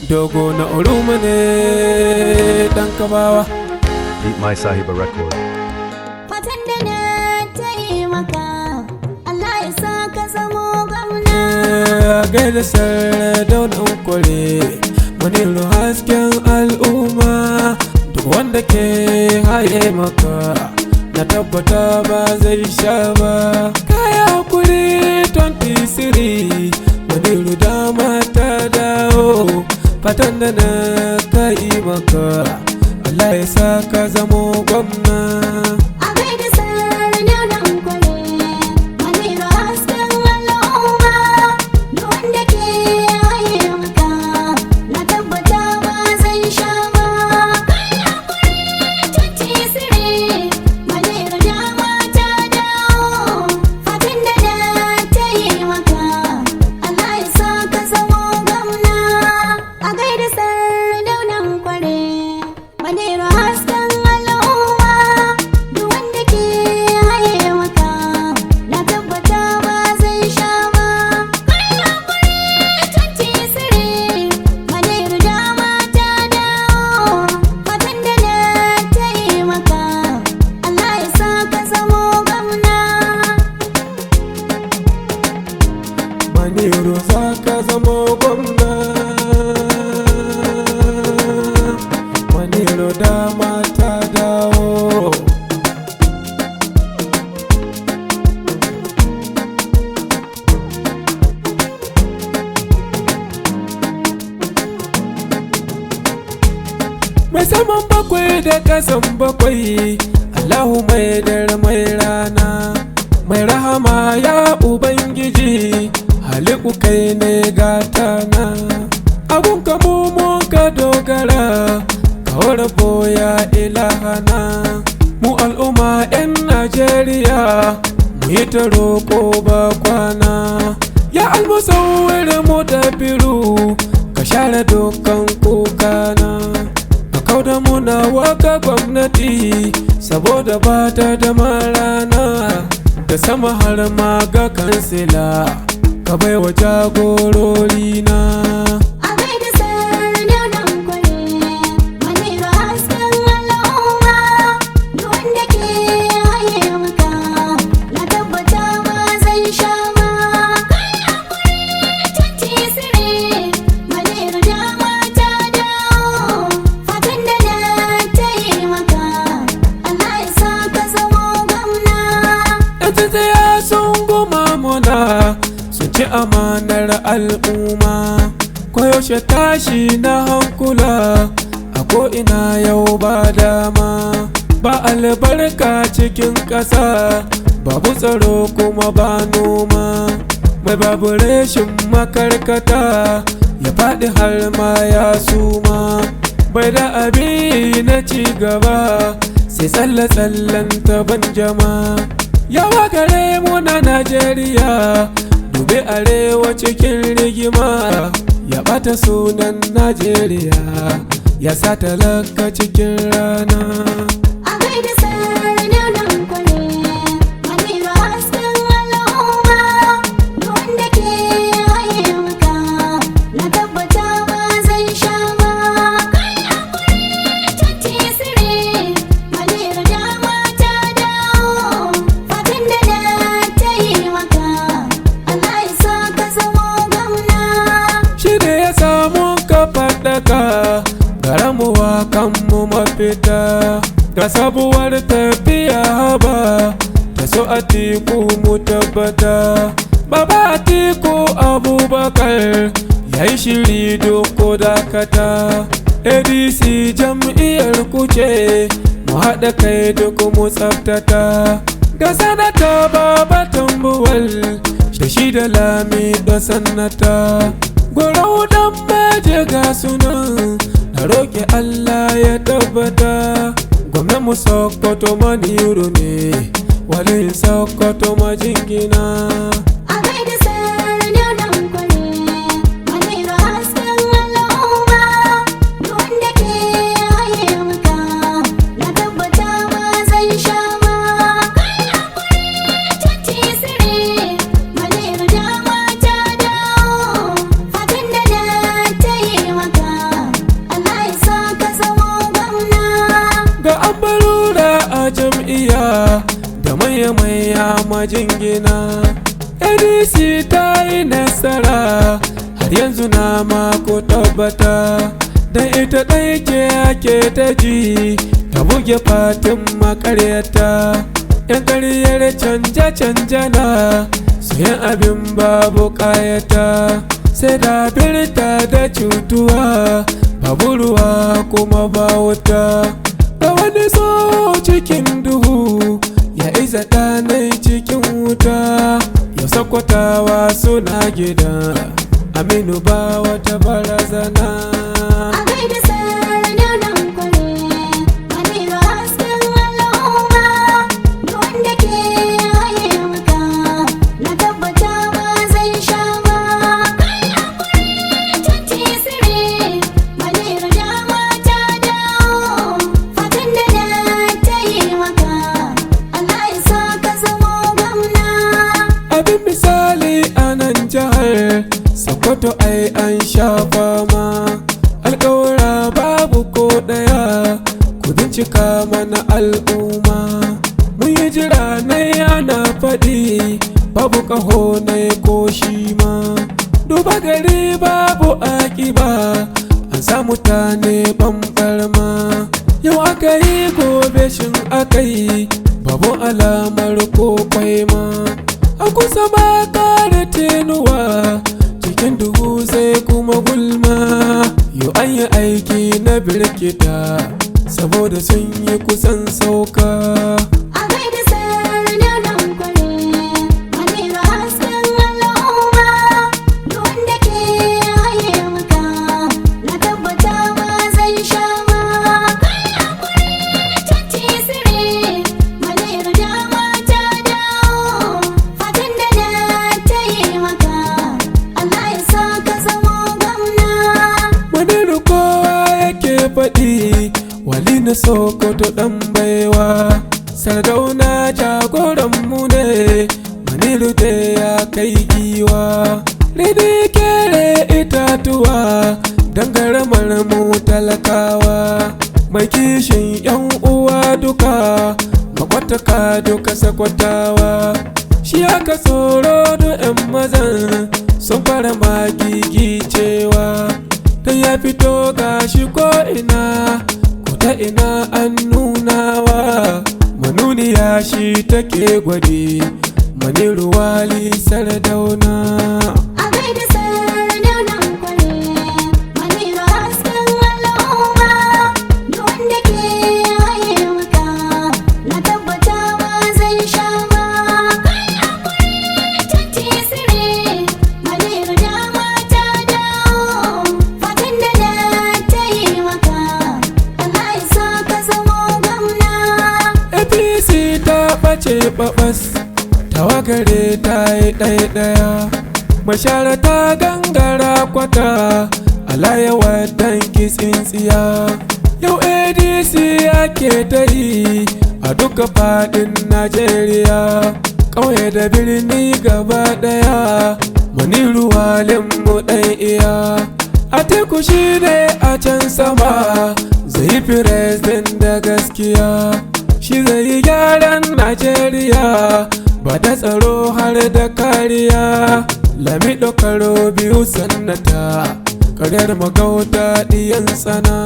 Dogo na ORUMA ne dan kabawa. Beat my Sahiba record. Fatan da na taimaka, Allah ya sa ka zamo gwamna. Gaida sardaunan kware, maniru hasken al'umma. Duk wanda ke haye maka, na tabbata ba zai sha ba. Kaya hakuri 23, maniru dama tadawo. Fatan da na kai maka, Allah ya sa ka zamo gwamna. A gaida sardaunan kware, maniru hasken al'umma. Duk wanda ke haye maka, na tabbata ba zai sha ba. Kai hakuri 23, maniru dama tadawo. Fatan da na taimaka, Allah ya sa ka zamo gwamna. A gaida sardaunan kware, maniru hasken al'umma. Duk wanda ke haye maka, na tabbata ba zai sha ba. Kai hakuri 23, maniru dama tadawo. Fatan da na taimaka, Allah ya sa ka zamo gwamna. Maniru za ka zamo gwamna. Maniru dama tadawo. Mai saman bakwai da kasan bakwai, Allahu mai dare mai rana, mai rahama ya Ubangiji, haliku kai ne gatana. Abun ka mu mun ka dogara, ka warbo ya ilahana. Mu al'umma 'yan Najeriya, mu yi ta roƙo ba kwana. Ya almusawwir mu da biru, ka share dukkan kukana. Ka kauda muna waka gwamnati, saboda ba ta da marana. Da sama har ma ga kansila, ka baiwa jagorori na. A gaida sardaunan kware, maniru hasken al'umma. Duk wanda ke haye maka, na tabbata ba zai sha ba. Kai hakuri 23, maniru dama tadawo. Fatan da na taimaka, Allah ya sa ka zamo gwamna. Yan tsaya sun goma muna, sun ci amanar al'umma. Koyaushe tashi na hankula, a ko'ina yau ba dama. Ba albarka cikin ƙasa, babu tsaro kuma ba noma. Mai babu reshin makarkata, ya faɗi har ma ya suma. Bai da abi na ci gaba, sai tsalle-tsallen taban jama. Yawa gare mu na Najeriya, dube arewa cikin rigima. Ya ɓata sunan Najeriya, ya sa talaka cikin rana. A gaida sardaunan kware, maniru hasken al'umma. Duk wanda ke haye maka, na tabbata ba zai sha ba. Kai hakuri 23, maniru dama tadawo. Fatan da na taimaka, Allah ya sa ka zamo gwamna. Shi da ya samu ka faɗaka, garamuwa kanmu mafita. Ga sabuwar tafiya haba, da so Atiku mu tabbata. Baba Atiku Abubakar, ya yi shiri doko dakata. ADC jam'iyyar kuce, mu haɗa kai duk mu tsaftata. Ga sanata Baba Tambuwal, da shi da Lami da Sannata. Gwarau dan maje ga sunan, na roƙi Allah ya tabbata. Gwamnan mu Sokoto maniru ne, walin Sokoto majingina. A gaida sardaunan kware, maniru hasken al'umma. Duk wanda ke haye maka, na tabbata ba zai sha ba. Kai hakuri 23, maniru dama tadawo. Fatan da na taimaka, jingina. ADC ta yi nasara har yanzu na mako tabbata, dan ita ɗai ce ake ta ji ta buge fatin makaryata. Yan karyar canja na sayan abin babu ƙayata, sai da birta da cutuwa babu ruwa kuma ba wuta. Da wani so cikin duhu ya iza ɗanai cikin wuta, yau sakwatawa suna gida Aminu ba wata barazana. Sokoto ai an sha fama, alƙawura babu ko ɗaya, ku bincika mana al'umma. Mun yi jira nai ana faɗi, babu ƙaho nai ko shi ma. Duba gari babu aƙiba, an sa mutane ɓamɓarma. Yau aka yi gobe shin aka yi, babu alamar ko kwaima. A kusa ba ƙara tenuwa, cikin duhu sai kuma gulma. Yau an yi aiki na birkita, saboda sun yi kusan sauka. Faɗi wali na Sokoto ɗan baiwa, Sardauna jagoran mu ne, Maniru da ya kai giwa. Ridi kere itatuwa don garamar mu talakawa, mai kishin yan uwa duka, makwataka duka sakwatawa. Shi aka tsoro da 'yan mazan sun fara magigi cewa, dan ya fito gashi ko ina, ko ta ina an nunawa. Manuniya shi take gwadi, Maniru wali Sardauna. Ce babas tawagare ta yi ɗaya, mashara ta gangara kwata, alayawa danki tsintsiya. Yau ADC ake ta yi a duka faɗin Najeriya, ƙauye da birni gaba ɗaya, Maniru walin mu ɗan iya. A teku shi ne a can sama, zai firesin da gaskiya. Shi zai yi gyaran Najeriya, ba da tsaro har da kariya. Lamido karo biyu sannata, karyar magauta ɗiyan tsana.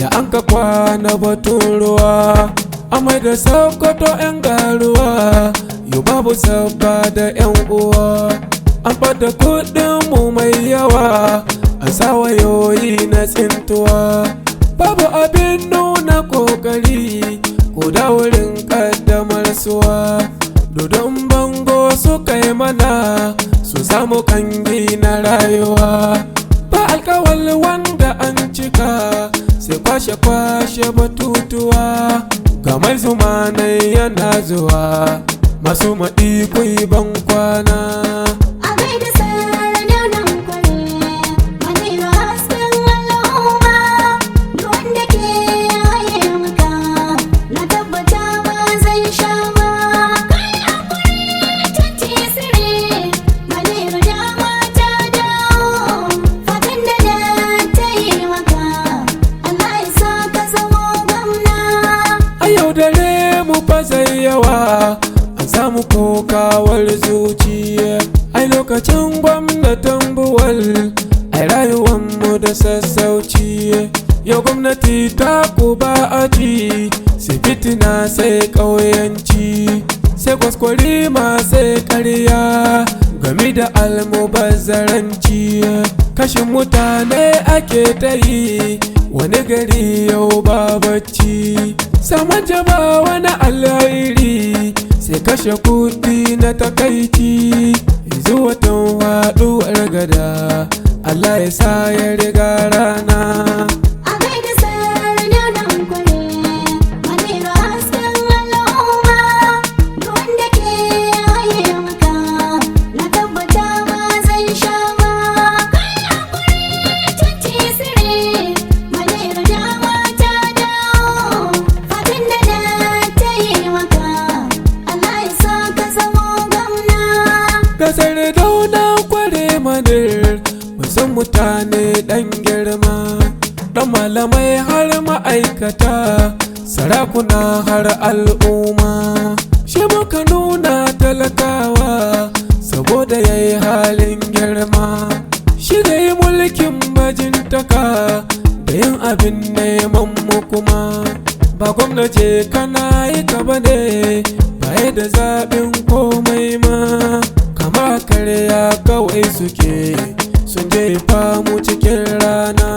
Ya an ka kwana batun ruwa, amai da Sokoto 'yan garuwa, yau babu sabba da 'yan uwa. An fada kuɗin mu mai yawa, an sa wayoyi na tsintuwa. Babu abin nuna kokari, ko da wurin kaddamar suwa. Dodon bango suka yi mana, su samu kangi na rayuwa. Ba alkawal wanda an cika, sai kwashe batutuwa. Ga mai zumanai yana zuwa, masu maɗi kuyi ban kwana. ba zai yawa an samu kokawar zuciya. Ai lokacin gwamnatin buwal ai rayuwanmu da sassauci. Yau gwamnati ta kuba aji sai fitina sai ƙauyanci, sai kwaskwarima sai ƙarya game da almubazzaranci. Kashin mutane ake ta yi wani gari yau ba bacci, saman jama wani alhairi sai kashe kudi na takaici. Yanzu watan haɗuwar gada Allah ya sa ya riga rana. Kasar dauna kware manir musan mutane ɗan girma, ɗan malamai har ma'aikata, sarakuna har al'umma. Shi muka nuna talakawa saboda ya yi halin girma, shi da yi mulkin bajintaka da yin abin neman mu kuma. Ba gwamnati kana yi ka bane baya da zaɓin komai ma, kama karya kawai suke sun jefa mu cikin rana.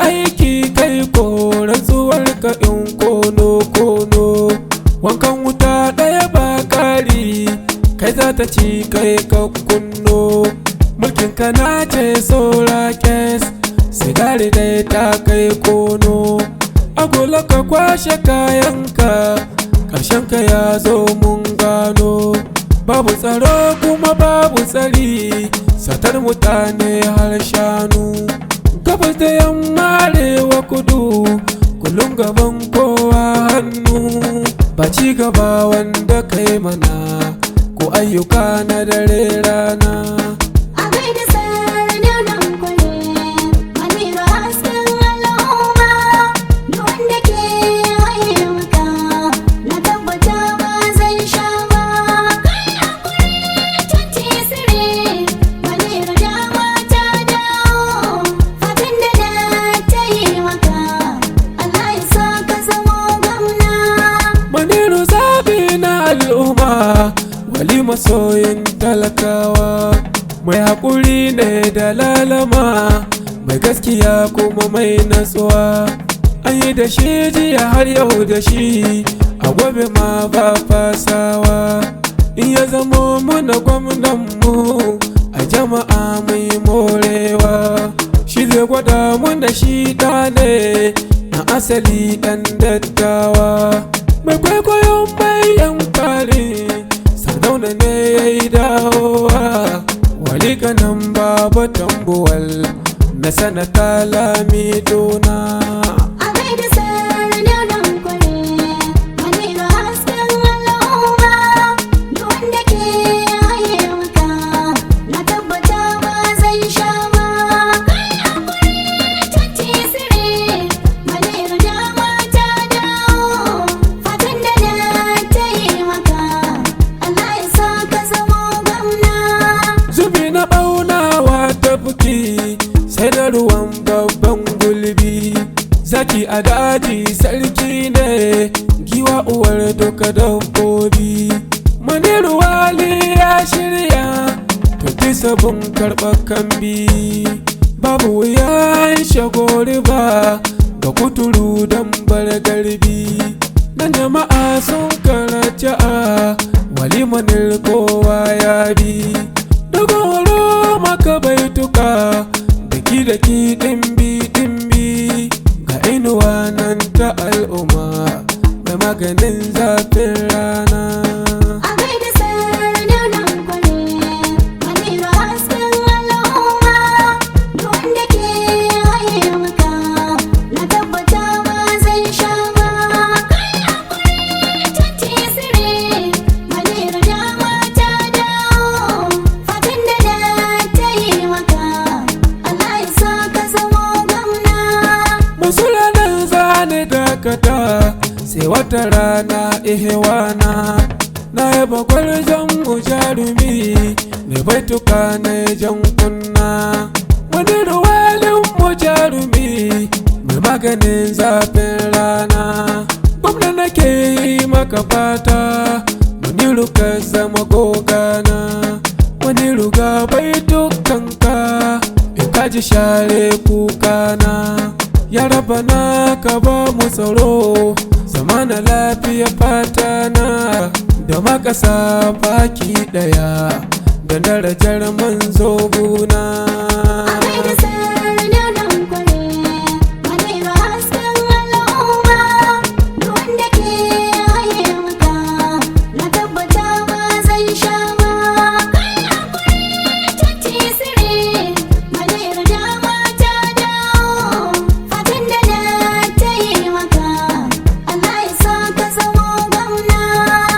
Aiki kai ko rantsuwar ka in kono wankan wuta ɗaya ba ƙari kai za ta ci kai ka kunno. Mulkin ka na ce saura kes sigari dai ta kai kono, agola ka kwashe kayanka ƙarshen ka ya zo mun gano. Babu tsaro kuma babu tsari, satar mutane har shanu. Gabas da yamma arewa kudu kullum gaban kowa hannu, ba ci gaba wanda kai mana ko ayyuka na dare rana. Al'umma wali masoyin talakawa, mai haƙuri ne da lalama, mai gaskiya kuma mai natsuwa. An yi da shi jiya har yau da shi a gobe ma ba fasawa. In ya zamo muna gwamnanmu a jama'a mai morewa, shi zai gwada mun da shi ɗa ne na asali ɗan dattawa. Mai kwaikwayon bayan fari Sardauna ne ya yi dawowa, wali ganin baba tambuwal na sanata lamidona. Maniru dama babban gulbi. Zaki a daji sarki ne, giwa uwar duka dabbobi. Maniru wali ya shirya, to bisa bun karɓar kambi. Babu wuyan shagori ba, ga kuturu don bar garbi. Nan jama'a sun karaja a wali manir kowa ya bi. Dogon ORUMA ka baituka, daki dimbi ga inuwa nan ta al'umma mai maganin zafin rana. Sai wata rana ihewana na yaba gwarzon mu jarumi, mai baituka na jan kunna. Wani ruwalin mu jarumi, mai maganin zafin rana. Gwamna nake yi maka fata, Maniru ka zama gogana. Wani ruga baitukanka, in kaji share kukana. Ya Rabbana ka ba mu tsaro, zamana lafiya fata na, da makasa baki daya, da darajar manzo guna.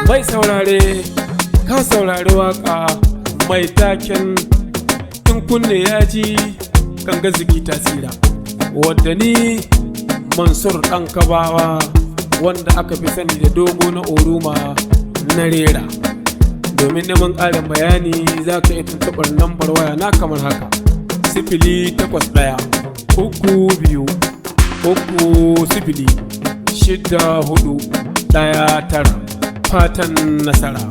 Mai saurare, ka saurari waka mai taken in kunne ya ji ganga ziki tasira, wadda ni Mansur ɗan Kabawa, wanda aka fi sani da dogo na ORUMA na rera. Domin neman ƙarin bayani za ka iya tuntuɓar lambar waya na kamar haka: 081 32 30 64 19. Fatan nasara.